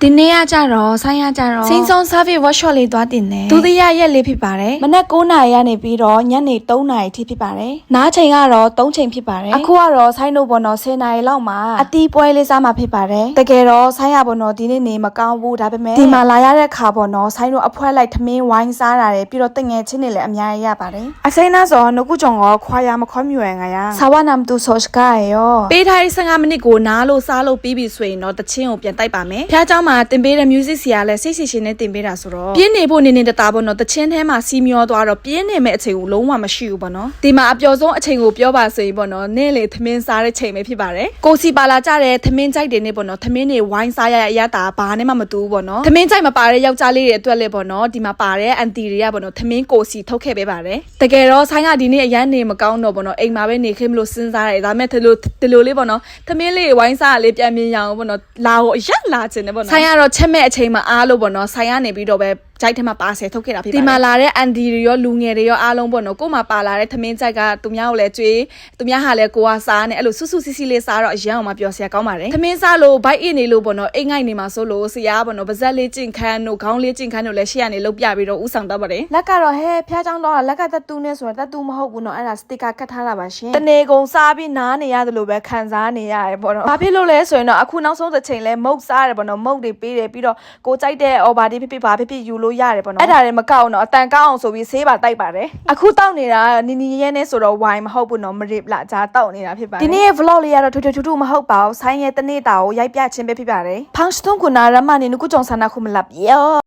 ဒီနေ့ကကြတော့ဆိုင်းရကြတော့စင်းစုံ service workshop လေးသွားတင်တယ်ဒုတိယရက်လေးဖြစ်ပါတယ်မနက်9:00နာရီကနေပြီးတော့ညနေ3:00နာရီထိဖြစ်ပါတယ်နားချိန်ကတော့3ချိန်ဖြစ်ပါတယ်အခုကတော့ဆိုင်းတို့ဘောနော်10:00နာရီလောက်မှာအတီးပွဲလေးစားမှာဖြစ်ပါတယ်တကယ်တော့ဆိုင်းရဘောနော်ဒီနေ့နေမကောင်းဘူးဒါပေမဲ့ဒီမှာလာရတဲ့ခါဘောနော်ဆိုင်းတို့အဖွဲလိုက်ထမင်းဝိုင်းစားတာတယ်ပြီးတော့တငယ်ချင်းတွေလည်းအများကြီးရပါတယ်အစိမ်းနာဆိုနုကုကြောင့်ခွာရမခွမြွယ်ငါရဆာဝနမ်တူဆော့စကာရောပေးထားတဲ့15မိနစ်ကိုနားလို့စားလို့ပြီးပြီဆိုရင်တော့တချင်းကိုပြန်တိုက်ပါမယ်ဖျားเจ้าမှာတင်ပေးတဲ့ music စီကလည်းစိတ်ရှင်းနဲ့တင်ပေးတာဆိုတော့ပြင်းနေဖို့နေတတာပေါ့နော်တချင်းထဲမှာစီးမျောသွားတော့ပြင်းနေမဲ့အချိန်ကိုလုံးဝမရှိဘူးပေါ့နော်ဒီမှာအပျော်ဆုံးအချိန်ကိုပြောပါဆိုရင်ပေါ့နော်နေ့လေသမင်းစားတဲ့ချိန်ပဲဖြစ်ပါတယ်ကိုစီပါလာကြတဲ့သမင်းကြိုက်တယ်နေပေါ့နော်သမင်းနေဝိုင်းစားရအရတာဘာနဲ့မှမတူဘူးပေါ့နော်သမင်းကြိုက်မပါတဲ့ယောက်ျားလေးတွေအတွက်လည်းပေါ့နော်ဒီမှာပါတဲ့အန်တီတွေကပေါ့နော်သမင်းကိုစီထုတ်ခဲ့ပေးပါတယ်တကယ်တော့ဆိုင်းကဒီနေ့အရန်နေမကောင်းတော့ပေါ့နော်အိမ်မှာပဲနေခင်မလို့စဉ်းစားရတယ်ဒါပေမဲ့ဒီလိုလေးပေါ့နော်သမင်းလေးဝိုင်းစားလေးပြန်မြင်ရအောင်ပေါ့နော်လာကိုအရက်လာခြင်းနဲ့ပေါ့နော်ဆိုင်းကတော့ချက်မဲ့အချိန်မှာအားလို့ပေါ့နော်ဆိုင်ရနေပြီးတော့ပဲကြိုက်ထဲမှာပါဆယ်ထုတ်ခဲ့တာဖြစ်ပါတယ်ဒီမှာလာတဲ့အန်ဒီတွေရောလူငယ်တွေရောအားလုံးပေါ့နော်ကို့မှာပါလာတဲ့သမင်းကြိုက်ကသူများကိုလည်းကြွေးသူများဟာလည်းကိုကစားနေအဲ့လိုစွစီလေးစားတော့အရန်အောင်မပြောစရာကောင်းပါတယ်သမင်းစားလို့ဘိုက်အိနေလို့ပေါ့နော်အိမ်ငိုက်နေမှာဆိုလို့ဆရာပေါ့နော်ပါဇက်လေးကျင့်ခန်းတို့ခေါင်းလေးကျင့်ခန်းတို့လည်းရှေ့ကနေလုတ်ပြပြီးတော့ဥဆောင်တော့ပါတယ်လက်ကတော့ဟဲဖျားချောင်းတော့လက်ကတက်တူးနေဆိုတော့တက်တူးမဟုတ်ဘူးနော်အဲ့ဒါစတစ်ကာကတ်ထားတာပါရှင်တနေကုန်စားပြီးနားနေရတယ်လို့ပဲခံစားနေရတယ်ပေါ့နော်ဘာဖြစ်လို့လဲဆိုရင်တော့အခုနောက်ဆုံးတစ်ချိန်လဲမုတ်စားရတယ်ပေါ့နော်မုတ်တွေပေးတယ်ပြီးတော့ကိုကြိုက်တဲ့ over တွေဖြစ်ဘာဖြစ်ယူလို့ရတယ်ပေါ့နော်အဲ့ဒါလည်းမကောက်အောင်တော့အတန်ကောက်အောင်ဆိုပြီးဆေးပါတိုက်ပါတယ်အခုတောက်နေတာနီရဲနဲ့ဆိုတော့ wine မဟုတ်ဘူးနော်မရစ်လာကြားတောက်နေတာဖြစ်ပါတယ်ဒီနေ့ရဲ့ vlog လေးကတော့ထူးမဟုတ်ပါဘူးဆိုင်းရဲ့တနေ့တာကိုရိုက်ပြချင်းပဲဖြစ်ပါတယ်ဖောင်စတုံးကနာရမနေနုကုကြောင့်ဆန္ဒခုမလပ်ယော